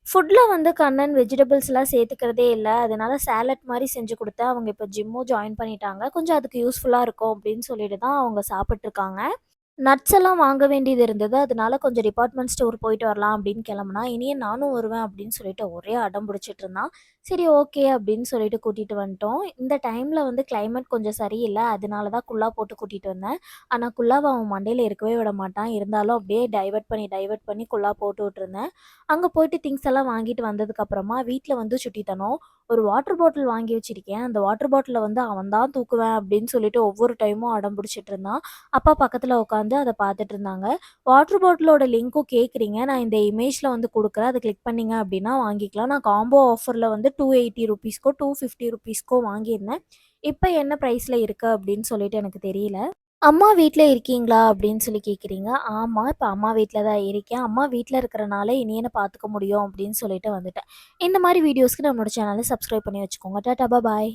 ஃபுட்ல வந்து கண்ணன் வெஜிடபிள்ஸ்லாம் சேர்த்துக்கிறதே இல்ல. அதனால சாலட் மாரி செஞ்சு குடுத்தேன். அவங்க இப்ப ஜிம்மும் ஜாயின் பண்ணிட்டாங்க. கொஞ்சம் அதுக்கு யூஸ்ஃபுல்லா இருக்கும் அப்படின்னு சொல்லிட்டு தான் அவங்க சாப்பிட்டுருக்காங்க. நட்ஸ் எல்லாம் வாங்க வேண்டியது இருந்தது. அதனால கொஞ்சம் டிபார்ட்மெண்ட் ஸ்டோர் போயிட்டு வரலாம் அப்படின்னு கிளம்புனா, இனியே நானும் வருவேன் அப்படின்னு சொல்லிட்டு ஒரே அடம் பிடிச்சிட்டு இருந்தான். சரி ஓகே அப்படின்னு சொல்லிட்டு கூட்டிட்டு வந்துட்டோம். இந்த டைம்ல வந்து கிளைமேட் கொஞ்சம் சரியில்ல. அதனால தான் குல்லா போட்டு கூட்டிட்டு வந்தேன். ஆனா குல்லாவ அவன் மண்டையில இருக்கவே விட மாட்டான். இருந்தாலும் அப்படியே டைவர்ட் பண்ணி குல்லா போட்டு விட்டுருந்தேன். அங்க போயிட்டு திங்ஸ் எல்லாம் வாங்கிட்டு வந்ததுக்கு அப்புறமா வீட்ல வந்து சுட்டித்தனம். ஒரு வாட்டர் பாட்டில் வாங்கி வச்சிருக்கேன். அந்த வாட்டர் பாட்டில வந்து அவன் தான் தூக்குவேன் அப்படின்னு சொல்லிட்டு ஒவ்வொரு டைமும் அடம் பிடிச்சிட்டு இருந்தான். அப்பா பக்கத்துல உட்காந்து அத பார்த்துட்டு இருந்தாங்க. வாட்டர் பாட்டிலோட லிங்க்கும் கேட்குறீங்க. நான் இந்த இமேஜ்ல வந்து குடுக்குறேன். அத கிளிக் பண்ணீங்க அப்டின்னா வாங்கிக்கலாம். நான் காம்போ ஆஃபர்ல வந்து ₹280க்கோ, ₹250க்கோ வாங்கியிருந்தேன். இப்ப என்ன பிரைஸ்ல இருக்கு அப்டின்னு சொல்லிட்டு எனக்கு தெரியல. "அம்மா வீட்ல இருக்கீங்களா?" அப்படின்னு சொல்லி கேட்குறீங்க. ஆமா, இப்ப அம்மா வீட்ல தான் இருக்கேன். அம்மா வீட்ல இருக்கிறனால இனியன பார்த்துக்க முடியும் அப்படின்னு சொல்லிட்டு வந்துட்டேன். இந்த மாரி வீடியோஸ்க்கு நம்மளோட சேனல சப்ஸ்கிரைப் பண்ணி வச்சுக்கோங்க. டாட்டா, பாய்.